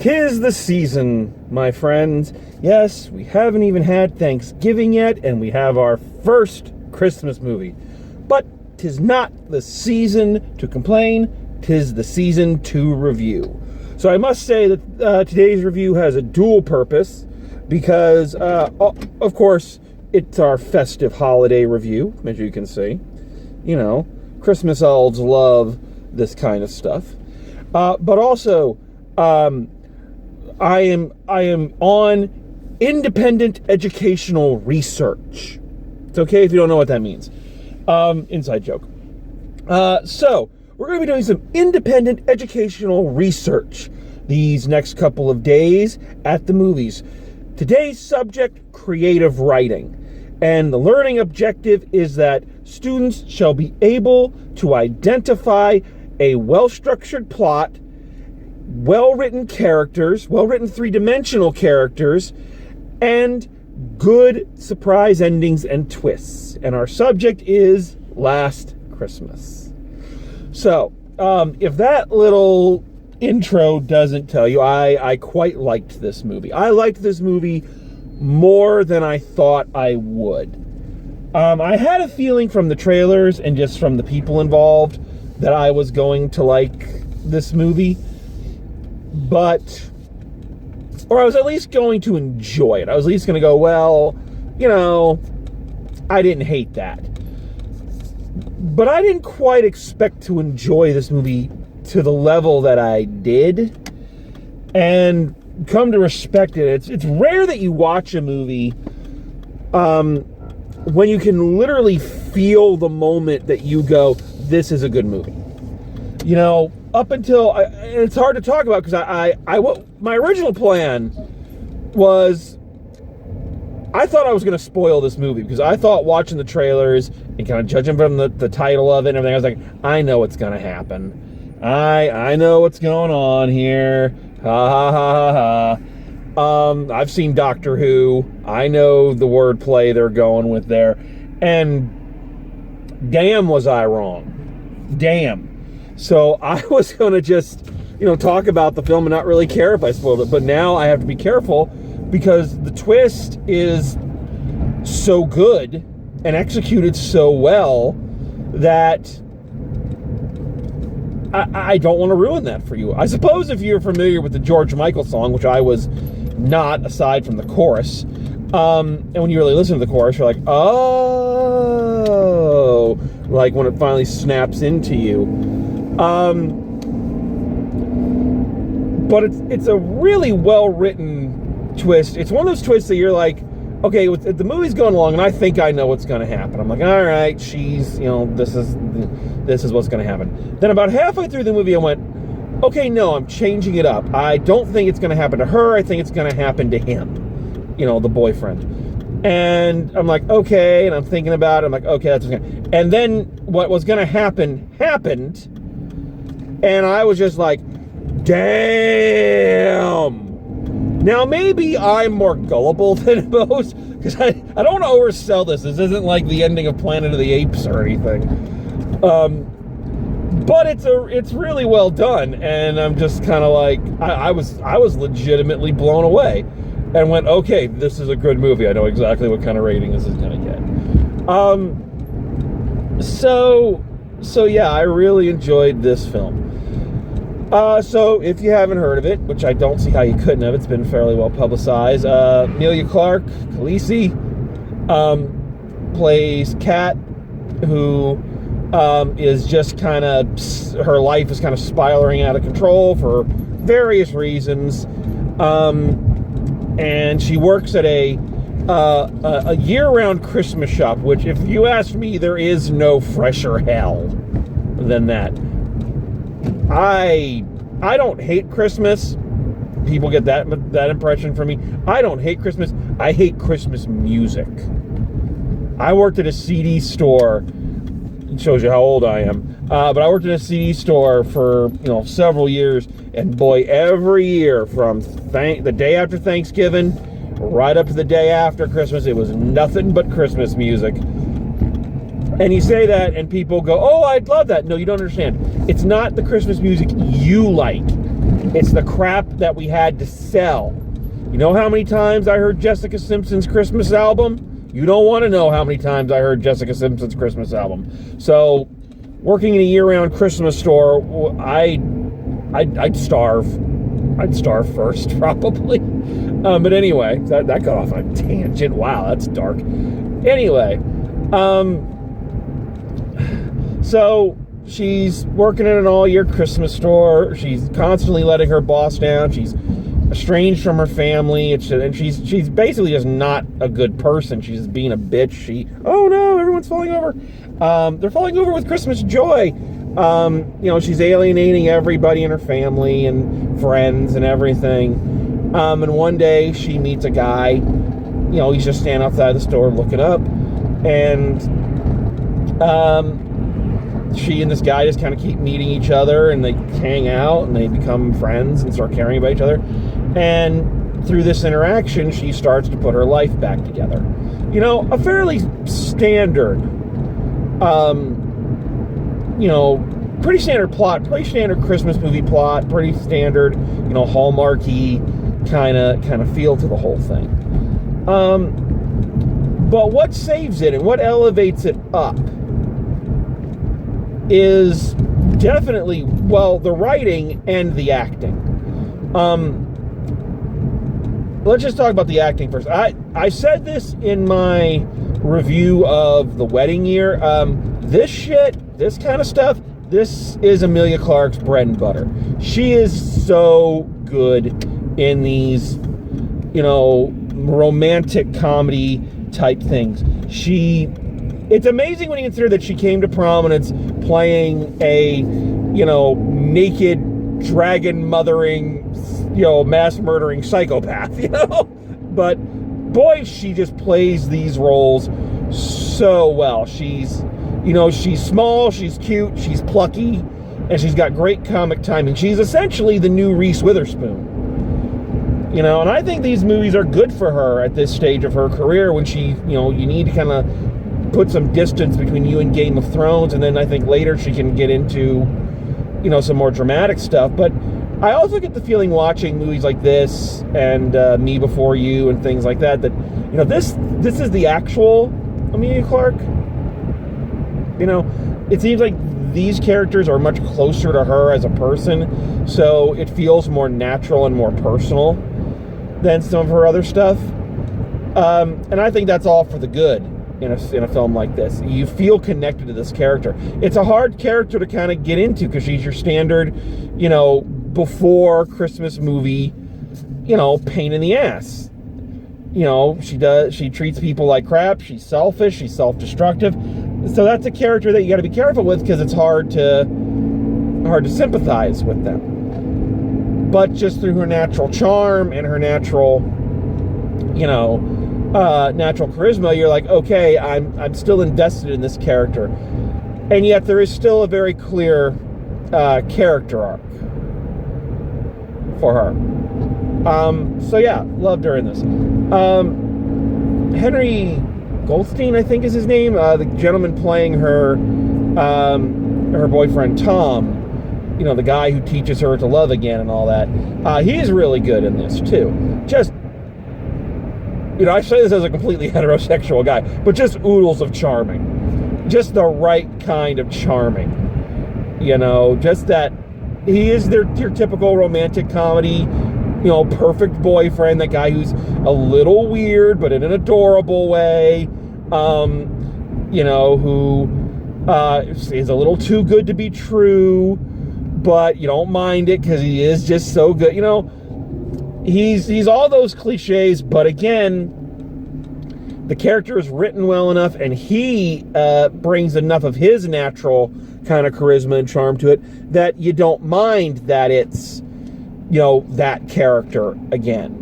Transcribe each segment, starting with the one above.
'Tis the season, my friends. Yes, we haven't even had Thanksgiving yet, and we have our first Christmas movie. But 'tis not the season to complain, 'tis the season to review. So I must say that today's review has a dual purpose, because, of course, it's our festive holiday review, as you can see. You know, Christmas elves love this kind of stuff. But also, I am on independent educational research. It's okay if you don't know what that means. Inside joke. So, we're going to be doing some independent educational research these next couple of days at the movies. Today's subject, creative writing. And the learning objective is that students shall be able to identify a well-structured plot, well-written characters, well-written three-dimensional characters, and good surprise endings and twists. And our subject is Last Christmas. So, if that little intro doesn't tell you, I quite liked this movie. I liked this movie more than I thought I would. I had a feeling from the trailers and just from the people involved that I was going to like this movie. Or I was at least going to enjoy it. I was at least going to go, well, you know, I didn't hate that. But I didn't quite expect to enjoy this movie to the level that I did. And come to respect it. It's rare that you watch a movie when you can literally feel the moment that you go, this is a good movie. You know, up until, it's hard to talk about because my original plan was, I thought I was going to spoil this movie because I thought watching the trailers and kind of judging from the title of it and everything, I was like, I know what's going to happen. I know what's going on here. Ha ha ha ha ha. I've seen Doctor Who. I know the wordplay they're going with there. And damn was I wrong. Damn. So I was going to just, talk about the film and not really care if I spoiled it. But now I have to be careful because the twist is so good and executed so well that I don't want to ruin that for you. I suppose if you're familiar with the George Michael song, which I was not, aside from the chorus, and when you really listen to the chorus, you're like, oh, like when it finally snaps into you. But it's a really well-written twist. It's one of those twists that you're like, okay, the movie's going along, and I think I know what's going to happen. I'm like, all right, this is what's going to happen. Then about halfway through the movie, I went, okay, no, I'm changing it up. I don't think it's going to happen to her. I think it's going to happen to him, the boyfriend. And I'm like, okay, and I'm thinking about it. I'm like, okay, that's what's going to. And then what was going to happen happened, and I was just like, damn. Now, maybe I'm more gullible than most, because I don't want to oversell this. This isn't like the ending of Planet of the Apes or anything. But it's really well done, and I'm just kind of like, I was legitimately blown away, and went, okay, this is a good movie. I know exactly what kind of rating this is going to get. So yeah, I really enjoyed this film. So, if you haven't heard of it, which I don't see how you couldn't have, it's been fairly well publicized. Emilia Clarke, Khaleesi, plays Kat, who is just kind of, her life is kind of spiraling out of control for various reasons. And she works at a year-round Christmas shop, which, if you ask me, there is no fresher hell than that. I don't hate Christmas. People get that impression from me. I don't hate Christmas. I hate Christmas music. I worked at a CD store. It shows you how old I am. But I worked at a CD store for several years, and boy, every year from the day after Thanksgiving right up to the day after Christmas, it was nothing but Christmas music. And you say that, and people go, oh, I'd love that. No, you don't understand. It's not the Christmas music you like. It's the crap that we had to sell. You know how many times I heard Jessica Simpson's Christmas album? You don't want to know how many times I heard Jessica Simpson's Christmas album. So, working in a year-round Christmas store, I'd starve. I'd starve first, probably. But anyway, that got off on a tangent. Wow, that's dark. Anyway, so she's working in an all-year Christmas store. She's constantly letting her boss down. She's estranged from her family, and she's basically just not a good person. She's just being a bitch. Oh no, everyone's falling over. They're falling over with Christmas joy. She's alienating everybody in her family and friends and everything. And one day she meets a guy. He's just standing outside the store looking up, and she and this guy just kind of keep meeting each other, and they hang out, and they become friends and start caring about each other. And through this interaction, she starts to put her life back together. A fairly standard, pretty standard plot, pretty standard Christmas movie plot, pretty standard, Hallmarky kind of feel to the whole thing. But what saves it and what elevates it up is definitely, the writing and the acting. Let's just talk about the acting first. I said this in my review of The Wedding Year. This kind of stuff, this is Emilia Clarke's bread and butter. She is so good in these, romantic comedy type things. It's amazing when you consider that she came to prominence playing a, naked, dragon mothering, mass murdering psychopath, But boy, she just plays these roles so well. She's small, she's cute, she's plucky, and she's got great comic timing. She's essentially the new Reese Witherspoon. And I think these movies are good for her at this stage of her career when she, you need to kind of put some distance between you and Game of Thrones, and then I think later she can get into, some more dramatic stuff. But I also get the feeling watching movies like this and Me Before You and things like that, this is the actual Emilia Clarke. It seems like these characters are much closer to her as a person, so it feels more natural and more personal than some of her other stuff. And I think that's all for the good in a film like this. You feel connected to this character. It's a hard character to kind of get into because she's your standard, before Christmas movie, pain in the ass. She treats people like crap. She's selfish. She's self-destructive. So that's a character that you got to be careful with because it's hard to sympathize with them. But just through her natural charm and her natural, natural charisma, you're like, okay, I'm still invested in this character. And yet there is still a very clear character arc for her. So yeah, loved her in this. Henry Goldstein, I think is his name, the gentleman playing her boyfriend Tom, the guy who teaches her to love again and all that. He's really good in this too. Just, I say this as a completely heterosexual guy, but just oodles of charming. Just the right kind of charming. Just that he is your typical romantic comedy, perfect boyfriend, that guy who's a little weird, but in an adorable way, who is a little too good to be true, but you don't mind it because he is just so good. He's all those cliches, but again, the character is written well enough, and he brings enough of his natural kind of charisma and charm to it that you don't mind that it's, that character again.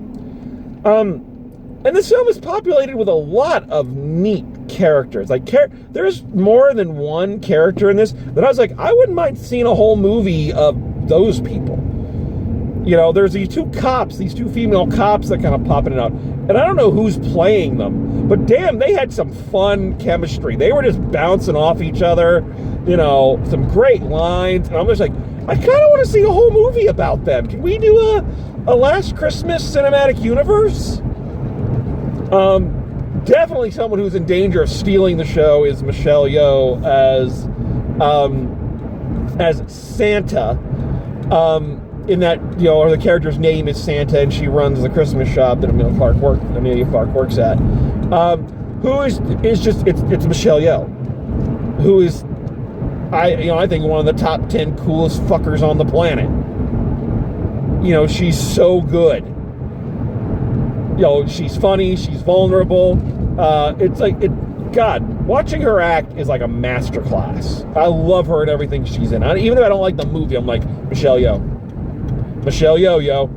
And this film is populated with a lot of neat characters. Like, there's more than one character in this that I was like, I wouldn't mind seeing a whole movie of those people. There's these two female cops that kind of pop in and out. And I don't know who's playing them, but damn, they had some fun chemistry. They were just bouncing off each other, some great lines. And I'm just like, I kind of want to see a whole movie about them. Can we do a Last Christmas cinematic universe? Definitely someone who's in danger of stealing the show is Michelle Yeoh as Santa. In that, or the character's name is Santa, and she runs the Christmas shop that Amelia Clark works at. Who is just it's Michelle Yeoh, who is I think one of the top 10 coolest fuckers on the planet. She's so good. She's funny, she's vulnerable. God, watching her act is like a masterclass. I love her and everything she's in. Even if I don't like the movie, I'm like, Michelle Yeoh, yo.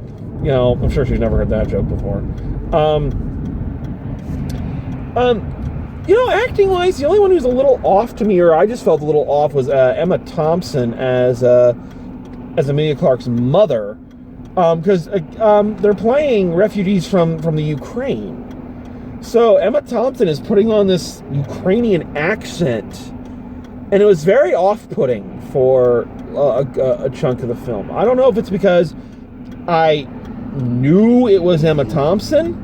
I'm sure she's never heard that joke before. Acting-wise, the only one who's a little off to me, or I just felt a little off, was Emma Thompson as Amelia Clark's mother, because they're playing refugees from the Ukraine. So Emma Thompson is putting on this Ukrainian accent, and it was very off-putting for a chunk of the film. I don't know if it's because I knew it was Emma Thompson,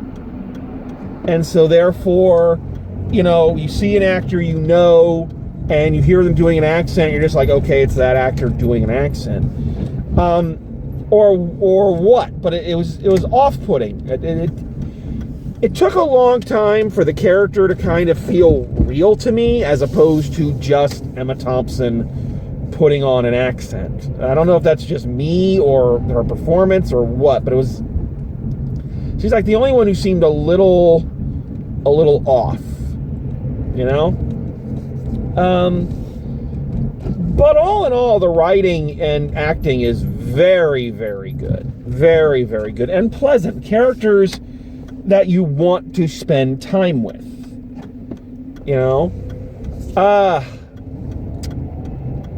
and so therefore, you see an actor and you hear them doing an accent, you're just like, okay, it's that actor doing an accent, or what? But it was off-putting. It took a long time for the character to kind of feel real to me, as opposed to just Emma Thompson putting on an accent. I don't know if that's just me or her performance or what, but she's like the only one who seemed a little off, But all in all, the writing and acting is very, very good. Very, very good. And pleasant. Characters that you want to spend time with.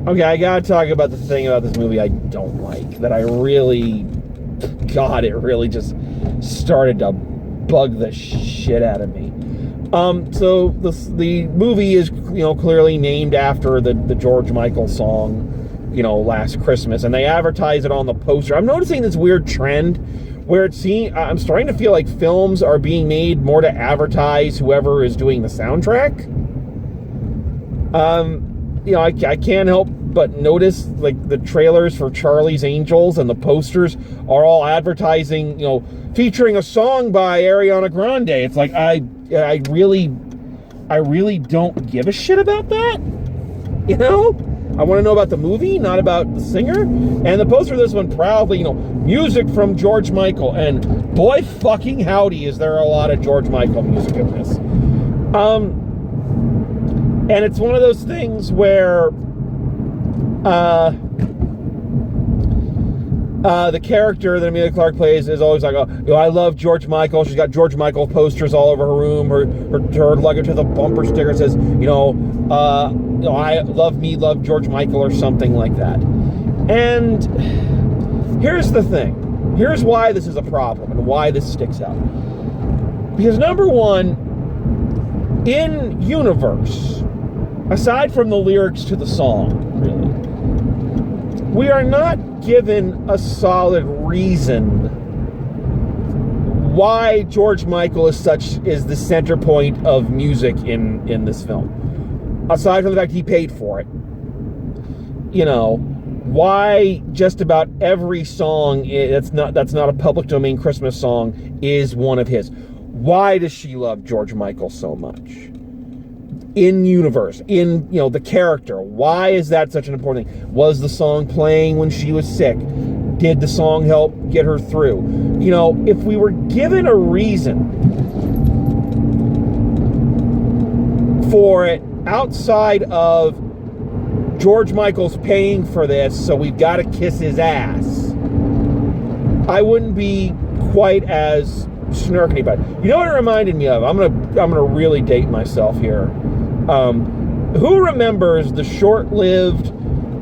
Okay, I gotta talk about the thing about this movie I don't like. That it really just started to bug the shit out of me. So the movie is, clearly named after the George Michael song, Last Christmas, and they advertise it on the poster. I'm noticing this weird trend where I'm starting to feel like films are being made more to advertise whoever is doing the soundtrack. I can't help but notice, like, the trailers for Charlie's Angels and the posters are all advertising, featuring a song by Ariana Grande. It's like, I really don't give a shit about that. I want to know about the movie, not about the singer. And the poster of this one proudly, music from George Michael. And boy fucking howdy, is there a lot of George Michael music in this. And it's one of those things where the character that Amelia Clark plays is always like, I love George Michael. She's got George Michael posters all over her room. Her luggage has a bumper sticker that says, I love George Michael, or something like that. And here's the thing. Here's why this is a problem and why this sticks out. Because number one, in universe, aside from the lyrics to the song, really, we are not given a solid reason why George Michael is the center point of music in this film. Aside from the fact he paid for it. Why just about every song that's not a public domain Christmas song is one of his. Why does she love George Michael so much? In universe, in the character, why is that such an important thing? Was the song playing when she was sick? Did the song help get her through? If we were given a reason for it outside of George Michael's paying for this, so we've got to kiss his ass, I wouldn't be quite as snarky about it. You know what it reminded me of? I'm gonna really date myself here. Who remembers the short-lived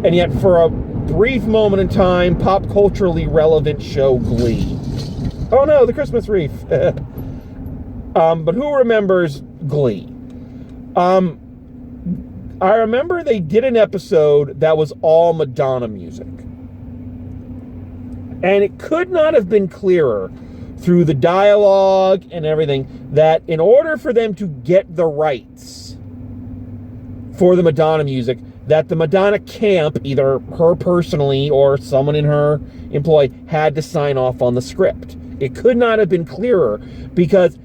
and yet for a brief moment in time pop culturally relevant show Glee? Oh no, the Christmas Reef. But who remembers Glee? I remember they did an episode that was all Madonna music. And it could not have been clearer through the dialogue and everything that in order for them to get the rights for the Madonna music, that the Madonna camp, either her personally or someone in her employ, had to sign off on the script. It could not have been clearer, because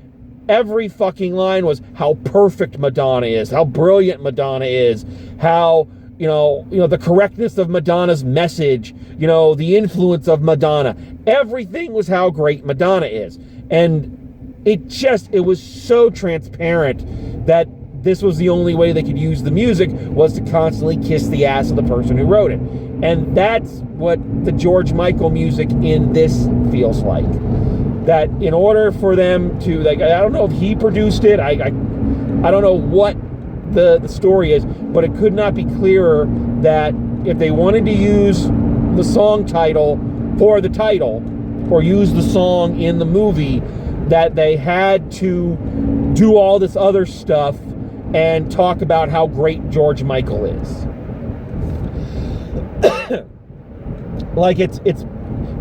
every fucking line was how perfect Madonna is, how brilliant Madonna is, how, you know, the correctness of Madonna's message, the influence of Madonna. Everything was how great Madonna is. And it was so transparent that this was the only way they could use the music, was to constantly kiss the ass of the person who wrote it. And that's what the George Michael music in this feels like. That in order for them to, like, I don't know if he produced it, I don't know what the story is, but it could not be clearer that if they wanted to use the song title for the title, or use the song in the movie, that they had to do all this other stuff and talk about how great George Michael is. Like, it's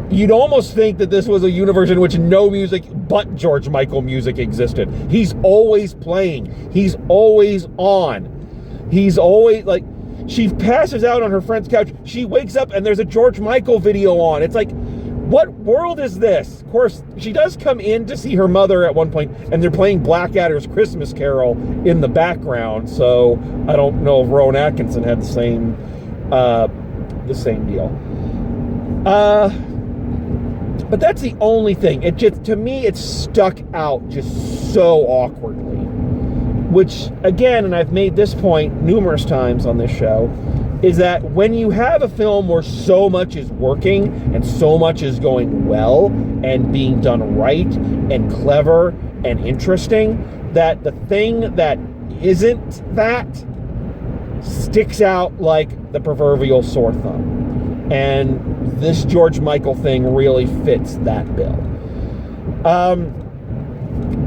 you'd almost think that this was a universe in which no music but George Michael music existed. He's always playing. He's always on. He's always, like, she passes out on her friend's couch. She wakes up and there's a George Michael video on. It's like, what world is this? Of course, she does come in to see her mother at one point, and they're playing Blackadder's Christmas Carol in the background. So I don't know if Rowan Atkinson had the same deal. But that's the only thing. It just, to me, it stuck out just so awkwardly. Which, again, and I've made this point numerous times on this show, is that when you have a film where so much is working and so much is going well and being done right and clever and interesting, that the thing that isn't that sticks out like the proverbial sore thumb. And this George Michael thing really fits that bill.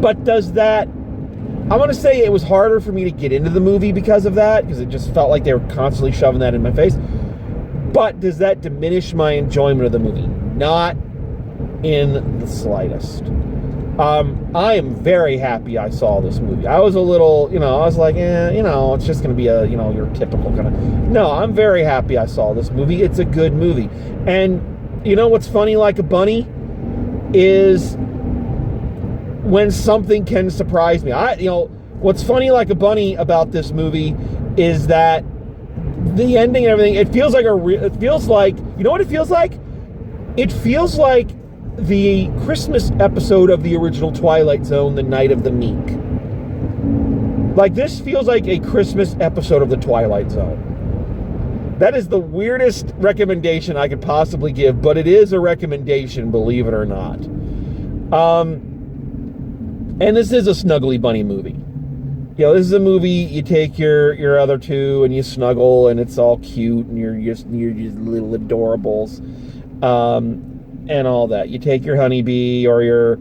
But does that... I'm going to say it was harder for me to get into the movie because of that, because it just felt like they were constantly shoving that in my face. But does that diminish my enjoyment of the movie? Not in the slightest. I am very happy I saw this movie. I was a little, I was like, it's just going to be a, your typical kind of... No, I'm very happy I saw this movie. It's a good movie. And what's funny like a bunny is when something can surprise me. What's funny like a bunny about this movie is that the ending and everything, it feels like it feels like, you know what it feels like? It feels like the Christmas episode of the original Twilight Zone, The Night of the Meek. Like, this feels like a Christmas episode of the Twilight Zone. That is the weirdest recommendation I could possibly give, but it is a recommendation, believe it or not. And this is a snuggly bunny movie. This is a movie you take your other two and you snuggle, and it's all cute, and you're just little adorables, and all that. You take your honeybee or your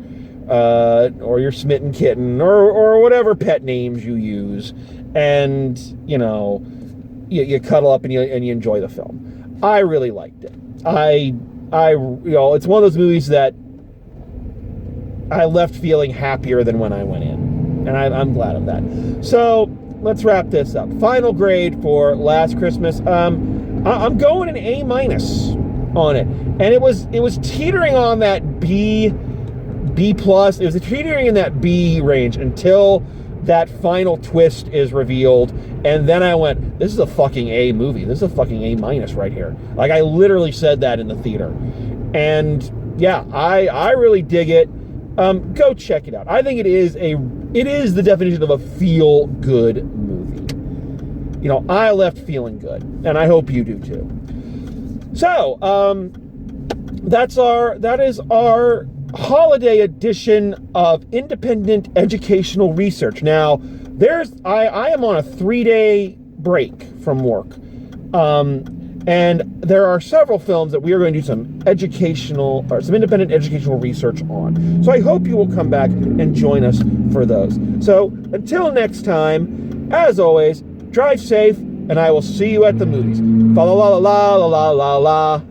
smitten kitten or whatever pet names you use, and you cuddle up and you enjoy the film. I really liked it. It's one of those movies that I left feeling happier than when I went in. And I'm glad of that. So, let's wrap this up. Final grade for Last Christmas. I'm going an A- on it. And it was teetering on that B+. It was teetering in that B range until that final twist is revealed. And then I went, this is a fucking A movie. This is a fucking A- right here. Like, I literally said that in the theater. And, yeah, I really dig it. Go check it out. I think it is the definition of a feel-good movie. I left feeling good, and I hope you do too. So, that is our holiday edition of Independent Educational Research. Now, I am on a 3-day break from work. And there are several films that we are going to do some independent educational research on. So I hope you will come back and join us for those. So until next time, as always, drive safe, and I will see you at the movies. Fa la la la la la la la.